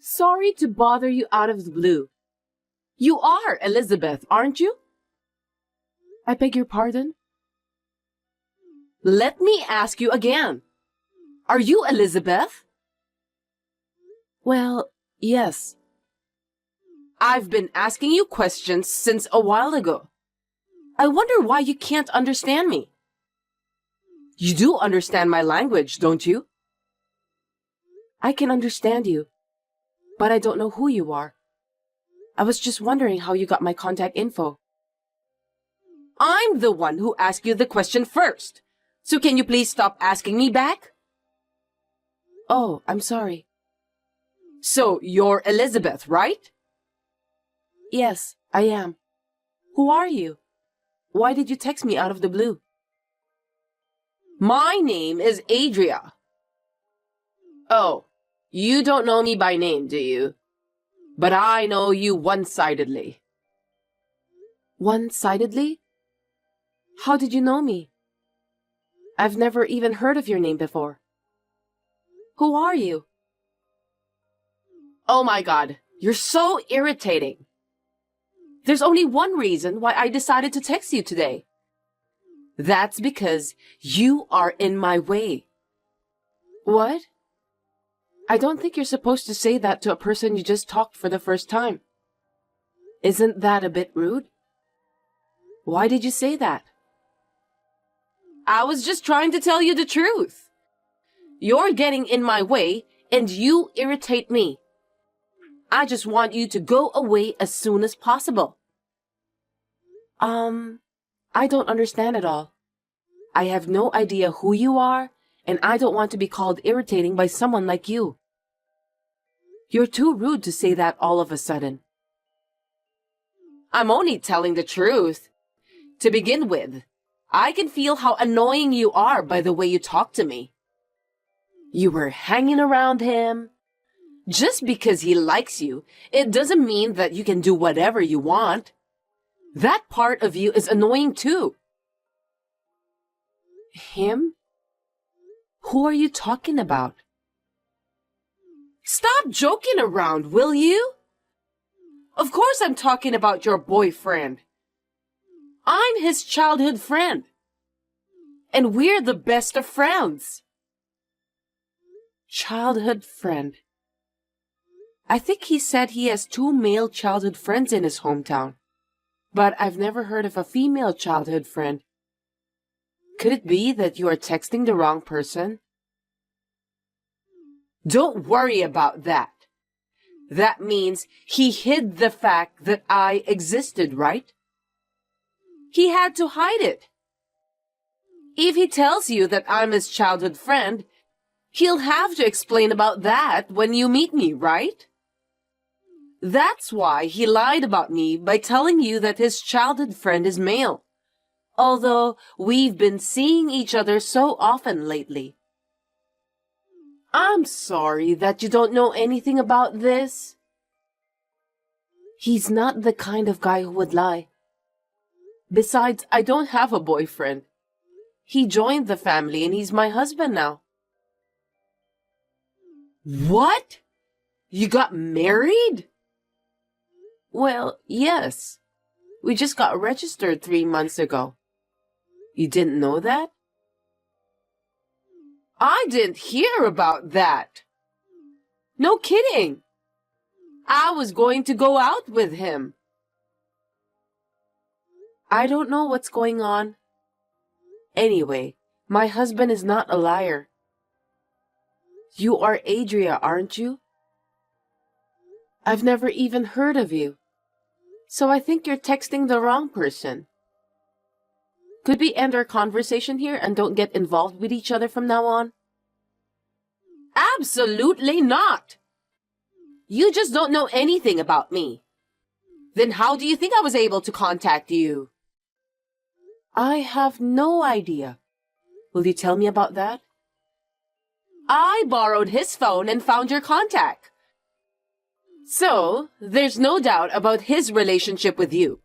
Sorry to bother you out of the blue. You are Elizabeth, aren't you? I beg your pardon? Let me ask you again. Are you Elizabeth? Well, yes. I've been asking you questions since a while ago. I wonder why you can't understand me. You do understand my language, don't you? I can understand you, but I don't know who you are. I was just wondering how you got my contact info. I'm the one who asked you the question first. So can you please stop asking me back? Oh, I'm sorry. So you're Elizabeth, right? Yes, I am. Who are you? Why did you text me out of the blue? My name is Adria. Oh, you don't know me by name, do you? But I know you one-sidedly. One-sidedly? How did you know me? I've never even heard of your name before. Who are you? Oh my God, you're so irritating. There's only one reason why I decided to text you today. That's because you are in my way. What? I don't think you're supposed to say that to a person you just talked for the first time. Isn't that a bit rude? Why did you say that? I was just trying to tell you the truth. You're getting in my way and you irritate me. I just want you to go away as soon as possible. I don't understand at all. I have no idea who you are, and I don't want to be called irritating by someone like you. You're too rude to say that all of a sudden. I'm only telling the truth. To begin with, I can feel how annoying you are by the way you talk to me. You were hanging around him. Just because he likes you, it doesn't mean that you can do whatever you want. That part of you is annoying too. Him? Who are you talking about? Stop joking around, will you? Of course I'm talking about your boyfriend. I'm his childhood friend. And we're the best of friends. Childhood friend. I think he said he has 2 male childhood friends in his hometown. But I've never heard of a female childhood friend. Could it be that you are texting the wrong person? Don't worry about that. That means he hid the fact that I existed, right? He had to hide it. If he tells you that I'm his childhood friend, he'll have to explain about that when you meet me, right? That's why he lied about me by telling you that his childhood friend is male. Although we've been seeing each other so often lately. I'm sorry that you don't know anything about this. He's not the kind of guy who would lie. Besides, I don't have a boyfriend. He joined the family and he's my husband now. What? You got married? Well, yes. We just got registered 3 months ago. You didn't know that? I didn't hear about that. No kidding. I was going to go out with him. I don't know what's going on. Anyway, my husband is not a liar. You are Adria, aren't you? I've never even heard of you. So I think you're texting the wrong person. Could we end our conversation here and don't get involved with each other from now on? Absolutely not! You just don't know anything about me. Then how do you think I was able to contact you? I have no idea. Will you tell me about that? I borrowed his phone and found your contact. So, there's no doubt about his relationship with you.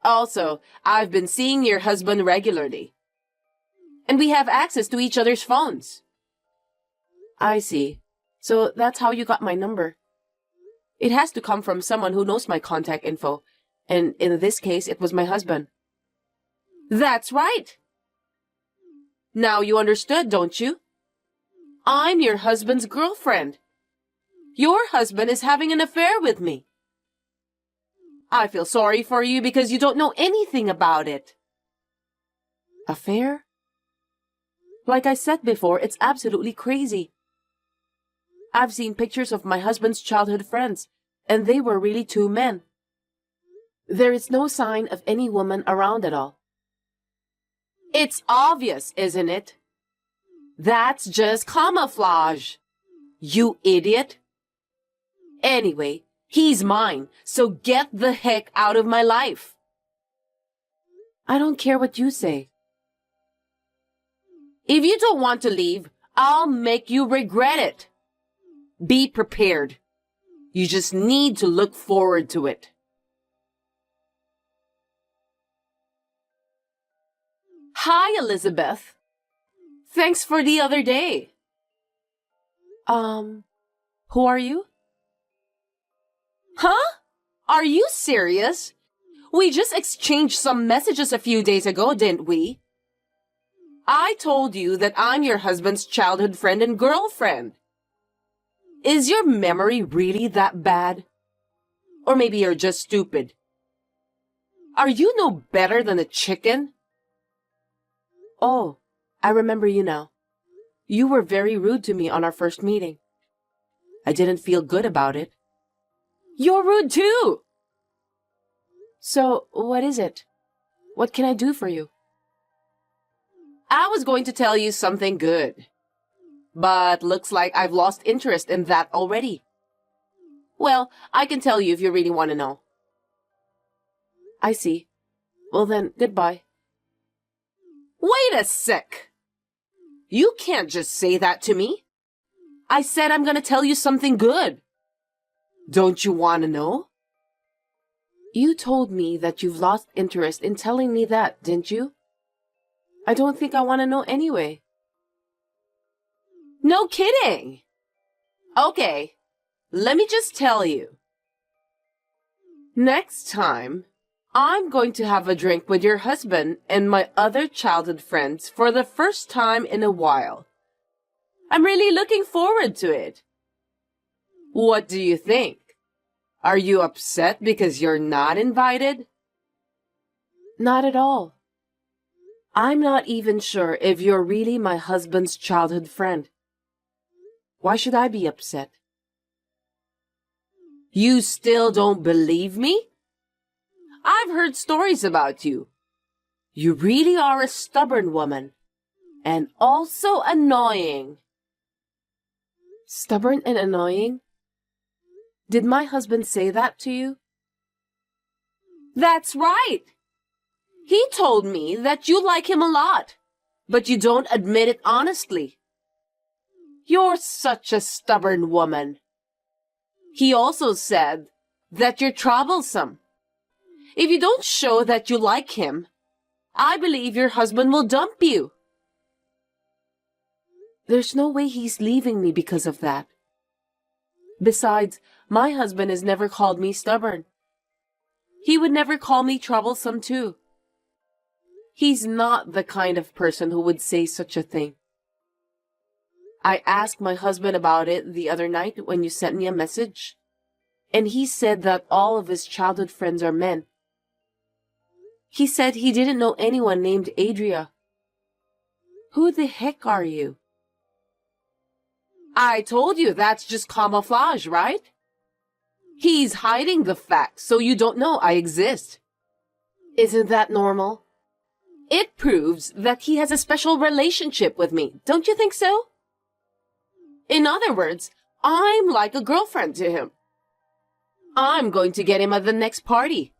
Also, I've been seeing your husband regularly. And we have access to each other's phones. I see. So that's how you got my number. It has to come from someone who knows my contact info, and in this case, it was my husband. That's right! Now you understood, don't you? I'm your husband's girlfriend. Your husband is having an affair with me. I feel sorry for you because you don't know anything about it. Affair? Like I said before, it's absolutely crazy. I've seen pictures of my husband's childhood friends, and they were really two men. There is no sign of any woman around at all. It's obvious, isn't it? That's just camouflage. You idiot. Anyway, he's mine, so get the heck out of my life. I don't care what you say. If you don't want to leave, I'll make you regret it. Be prepared. You just need to look forward to it. Hi, Elizabeth. Thanks for the other day. Who are you? Huh? Are you serious? We just exchanged some messages a few days ago, didn't we? I told you that I'm your husband's childhood friend and girlfriend. Is your memory really that bad? Or maybe you're just stupid. Are you no better than a chicken? Oh, I remember you now. You were very rude to me on our first meeting. I didn't feel good about it. You're rude too! So, what is it? What can I do for you? I was going to tell you something good. But looks like I've lost interest in that already. Well, I can tell you if you really want to know. I see. Well then, goodbye. Wait a sec! You can't just say that to me. I said I'm gonna tell you something good. Don't you want to know? You told me that you've lost interest in telling me that, didn't you? I don't think I want to know anyway. No kidding! Okay, let me just tell you. Next time, I'm going to have a drink with your husband and my other childhood friends for the first time in a while. I'm really looking forward to it. What do you think? Are you upset because you're not invited? Not at all. I'm not even sure if you're really my husband's childhood friend. Why should I be upset? You still don't believe me? I've heard stories about you. You really are a stubborn woman. And also annoying. Stubborn and annoying? Did my husband say that to you? That's right. He told me that you like him a lot, but you don't admit it honestly. You're such a stubborn woman. He also said that you're troublesome. If you don't show that you like him, I believe your husband will dump you. There's no way he's leaving me because of that. Besides, my husband has never called me stubborn. He would never call me troublesome too. He's not the kind of person who would say such a thing. I asked my husband about it the other night when you sent me a message, and he said that all of his childhood friends are men. He said he didn't know anyone named Adria. Who the heck are you? I told you that's just camouflage, right? He's hiding the fact so you don't know I exist. Isn't that normal? It proves that he has a special relationship with me, don't you think so? In other words, I'm like a girlfriend to him. I'm going to get him at the next party.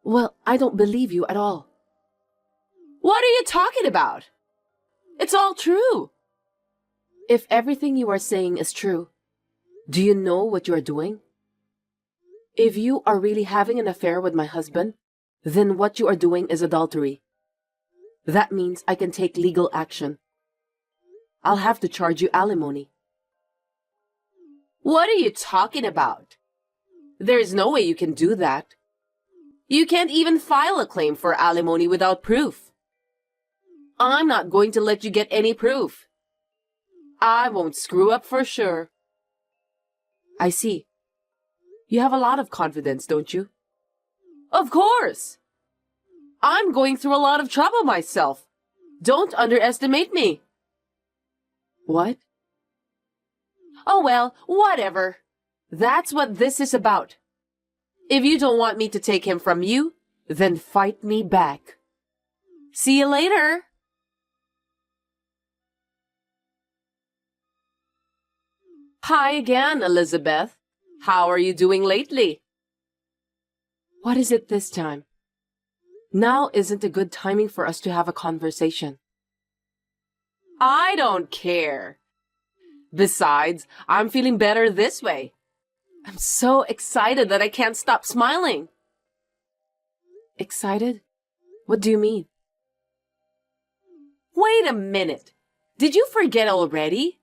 Well, I don't believe you at all. What are you talking about? It's all true. If everything you are saying is true, do you know what you are doing? If you are really having an affair with my husband, then what you are doing is adultery. That means I can take legal action. I'll have to charge you alimony. What are you talking about? There's no way you can do that. You can't even file a claim for alimony without proof. I'm not going to let you get any proof. I won't screw up for sure. I see. You have a lot of confidence, don't you? Of course. I'm going through a lot of trouble myself. Don't underestimate me. What? Oh well, whatever. That's what this is about. If you don't want me to take him from you, then fight me back. See you later. Hi again, Elizabeth. How are you doing lately? What is it this time? Now isn't a good timing for us to have a conversation. I don't care. Besides, I'm feeling better this way. I'm so excited that I can't stop smiling. Excited? What do you mean? Wait a minute. Did you forget already?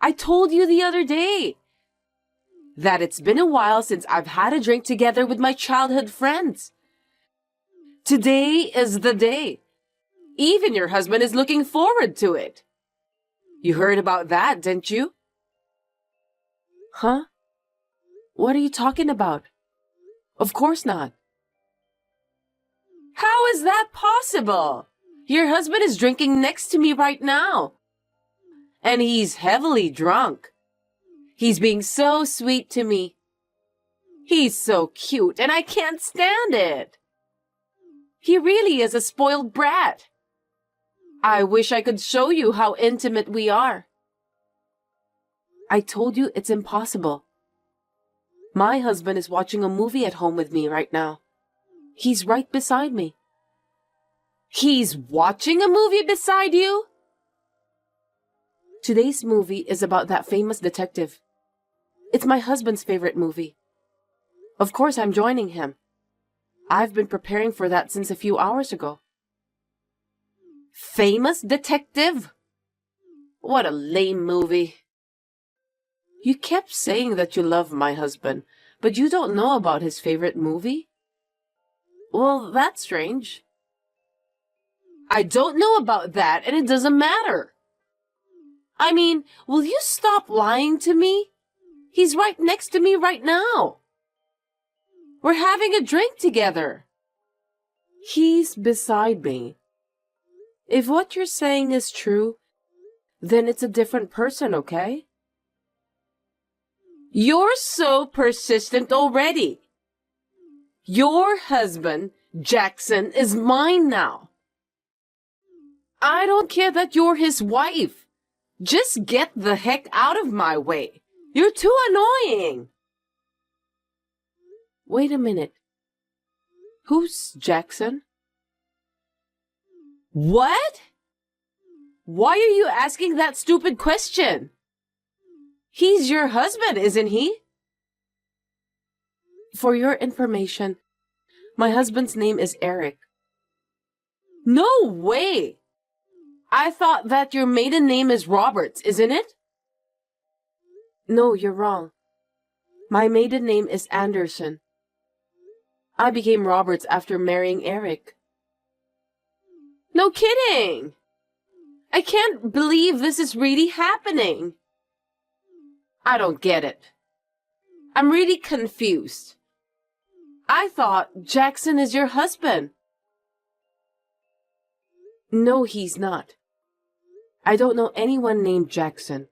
I told you the other day that it's been a while since I've had a drink together with my childhood friends. Today is the day. Even your husband is looking forward to it. You heard about that, didn't you? Huh? What are you talking about? Of course not. How is that possible? Your husband is drinking next to me right now. And he's heavily drunk. He's being so sweet to me. He's so cute, and I can't stand it. He really is a spoiled brat. I wish I could show you how intimate we are. I told you it's impossible. My husband is watching a movie at home with me right now. He's right beside me. He's watching a movie beside you? Today's movie is about that famous detective. It's my husband's favorite movie. Of course, I'm joining him. I've been preparing for that since a few hours ago. Famous detective? What a lame movie. You kept saying that you love my husband, but you don't know about his favorite movie? Well, that's strange. I don't know about that, and it doesn't matter. I mean, will you stop lying to me? He's right next to me right now. We're having a drink together. He's beside me. If what you're saying is true, then it's a different person, okay? You're so persistent already. Your husband, Jackson, is mine now. I don't care that you're his wife. Just get the heck out of my way. You're too annoying. Wait a minute. Who's Jackson? What? Why are you asking that stupid question? He's your husband, isn't he? For your information, my husband's name is Eric. No way! I thought that your maiden name is Roberts, isn't it? No, you're wrong. My maiden name is Anderson. I became Roberts after marrying Eric. No kidding! I can't believe this is really happening. I don't get it. I'm really confused. I thought Jackson is your husband. No, he's not. I don't know anyone named Jackson.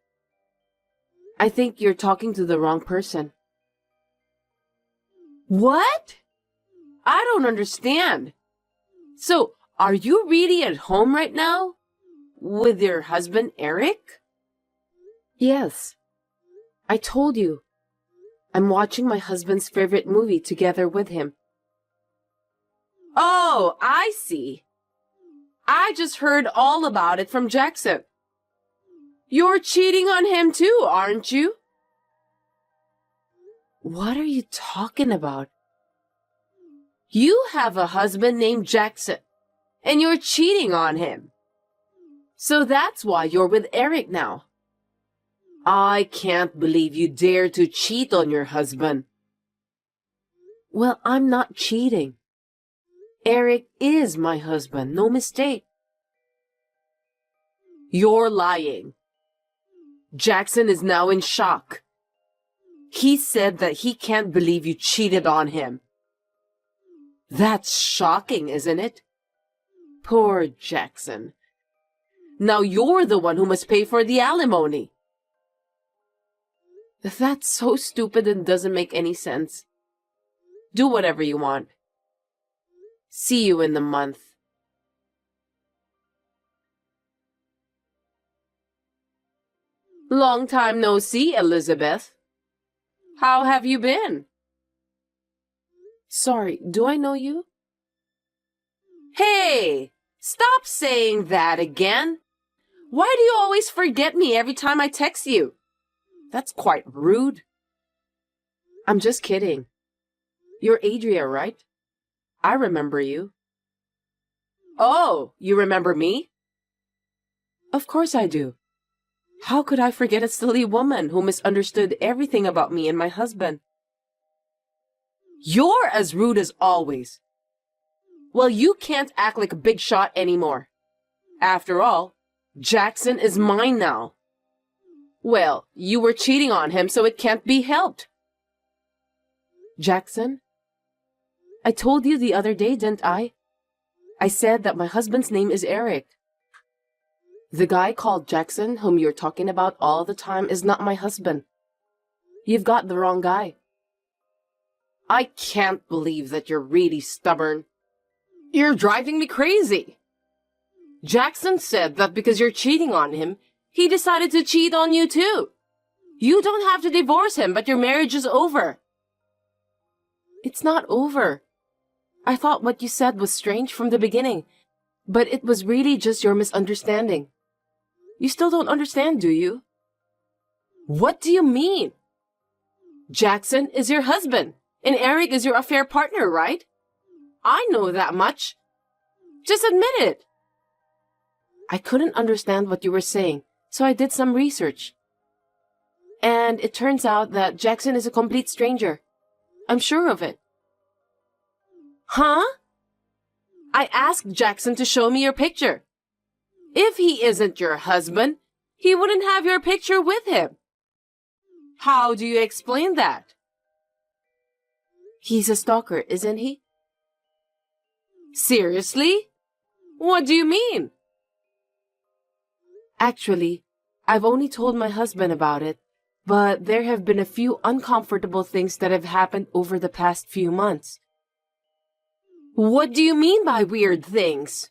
I think you're talking to the wrong person. What? I don't understand. So, are you really at home right now? With your husband, Eric? Yes. I told you. I'm watching my husband's favorite movie together with him. Oh, I see. I just heard all about it from Jackson. You're cheating on him too, aren't you? What are you talking about? You have a husband named Jackson, and you're cheating on him. So that's why you're with Eric now. I can't believe you dare to cheat on your husband. Well, I'm not cheating. Eric is my husband, no mistake. You're lying. Jackson is now in shock. He said that he can't believe you cheated on him. That's shocking, isn't it? Poor Jackson. Now you're the one who must pay for the alimony. That's so stupid and doesn't make any sense. Do whatever you want. See you in the month. Long time no see, Elizabeth. How have you been? Sorry, do I know you? Hey, stop saying that again. Why do you always forget me every time I text you? That's quite rude. I'm just kidding. You're Adria, right? I remember you. Oh, you remember me? Of course I do. How could I forget a silly woman who misunderstood everything about me and my husband? You're as rude as always. Well, you can't act like a big shot anymore. After all, Jackson is mine now. Well, you were cheating on him, so it can't be helped. Jackson? I told you the other day, didn't I? I said that my husband's name is Eric. The guy called Jackson, whom you're talking about all the time, is not my husband. You've got the wrong guy. I can't believe that you're really stubborn. You're driving me crazy. Jackson said that because you're cheating on him, he decided to cheat on you too. You don't have to divorce him, but your marriage is over. It's not over. I thought what you said was strange from the beginning, but it was really just your misunderstanding. You still don't understand, do you? What do you mean? Jackson is your husband, and Eric is your affair partner, right? I know that much. Just admit it. I couldn't understand what you were saying, so I did some research. And it turns out that Jackson is a complete stranger. I'm sure of it. Huh? I asked Jackson to show me your picture. If he isn't your husband, he wouldn't have your picture with him. How do you explain that? He's a stalker, isn't he? Seriously? What do you mean? Actually, I've only told my husband about it, but there have been a few uncomfortable things that have happened over the past few months. What do you mean by weird things?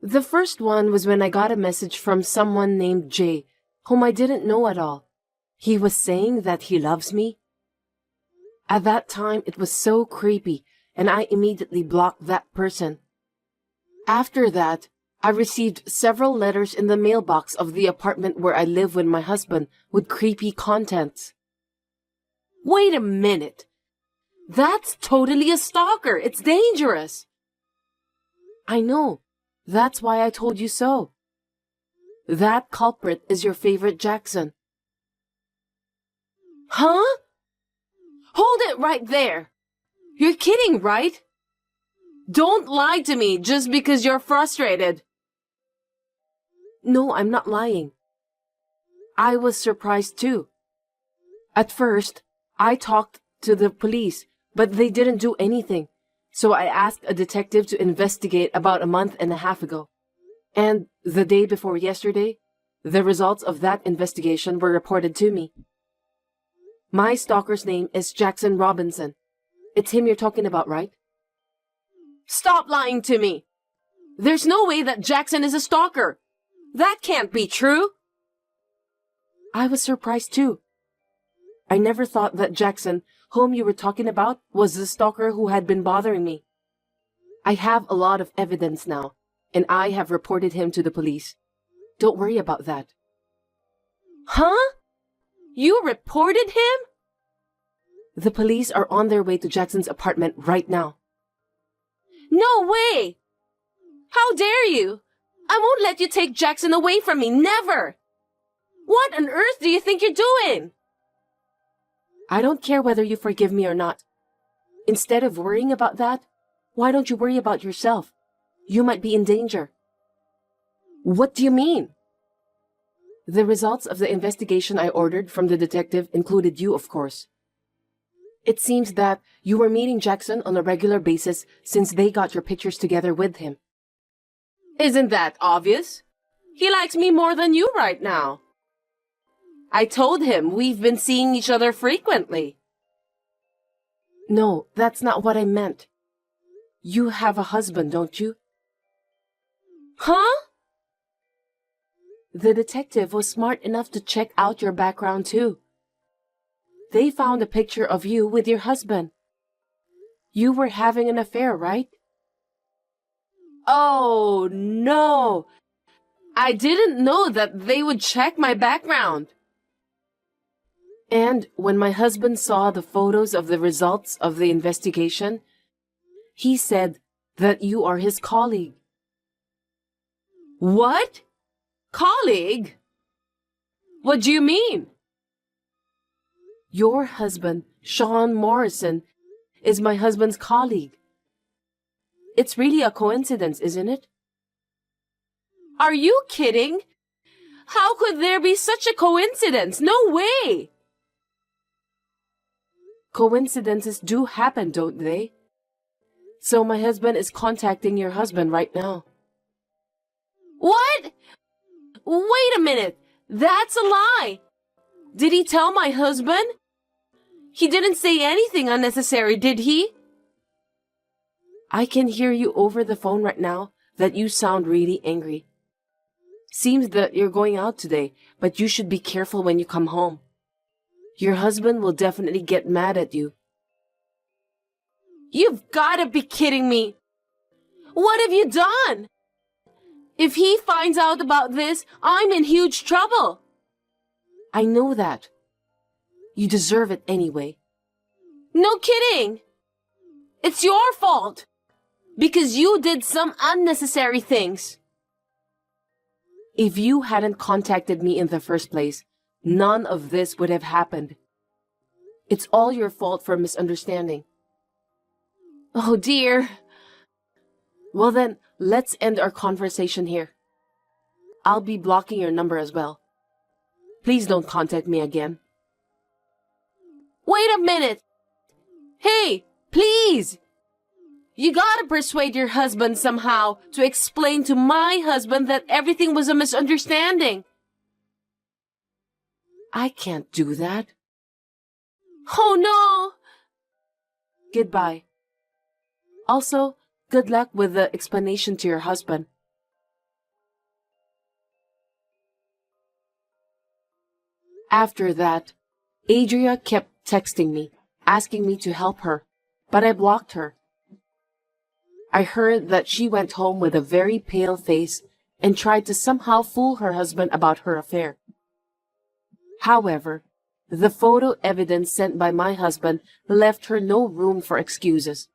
The first one was when I got a message from someone named Jay, whom I didn't know at all. He was saying that he loves me. At that time, it was so creepy, and I immediately blocked that person. After that, I received several letters in the mailbox of the apartment where I live with my husband with creepy contents. Wait a minute. That's totally a stalker. It's dangerous. I know. That's why I told you so. That culprit is your favorite Jackson. Huh? Hold it right there. You're kidding, right? Don't lie to me just because you're frustrated. No, I'm not lying. I was surprised too. At first, I talked to the police, but they didn't do anything. So I asked a detective to investigate about a month and a half ago. And the day before yesterday, the results of that investigation were reported to me. My stalker's name is Jackson Robinson. It's him you're talking about, right? Stop lying to me! There's no way that Jackson is a stalker! That can't be true! I was surprised too. I never thought that Jackson, whom you were talking about, was the stalker who had been bothering me. I have a lot of evidence now, and I have reported him to the police. Don't worry about that. Huh? You reported him? The police are on their way to Jackson's apartment right now. No way! How dare you! I won't let you take Jackson away from me, never! What on earth do you think you're doing? I don't care whether you forgive me or not. Instead of worrying about that, why don't you worry about yourself? You might be in danger. What do you mean? The results of the investigation I ordered from the detective included you, of course. It seems that you were meeting Jackson on a regular basis since they got your pictures together with him. Isn't that obvious? He likes me more than you right now. I told him we've been seeing each other frequently. No, that's not what I meant. You have a husband, don't you? Huh? The detective was smart enough to check out your background too. They found a picture of you with your husband. You were having an affair, right? Oh, no. I didn't know that they would check my background. And when my husband saw the photos of the results of the investigation, he said that you are his colleague. What? Colleague? What do you mean? Your husband, Sean Morrison, is my husband's colleague. It's really a coincidence, isn't it? Are you kidding? How could there be such a coincidence? No way! Coincidences do happen, don't they? So my husband is contacting your husband right now. What? Wait a minute. That's a lie. Did he tell my husband? He didn't say anything unnecessary, did he? I can hear you over the phone right now that you sound really angry. Seems that you're going out today, but you should be careful when you come home. Your husband will definitely get mad at you. You've got to be kidding me. What have you done? If he finds out about this, I'm in huge trouble. I know that. You deserve it anyway. No kidding. It's your fault. Because you did some unnecessary things. If you hadn't contacted me in the first place, none of this would have happened. It's all your fault for misunderstanding. Oh dear. Well then, let's end our conversation here. I'll be blocking your number as well. Please don't contact me again. Wait a minute! Hey, please! You gotta persuade your husband somehow to explain to my husband that everything was a misunderstanding. I can't do that. Oh no! Goodbye. Also, good luck with the explanation to your husband. After that, Adria kept texting me, asking me to help her, but I blocked her. I heard that she went home with a very pale face and tried to somehow fool her husband about her affair. However, the photo evidence sent by my husband left her no room for excuses.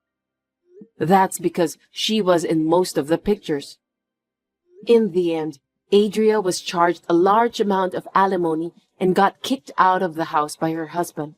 That's because she was in most of the pictures. In the end, Adria was charged a large amount of alimony and got kicked out of the house by her husband.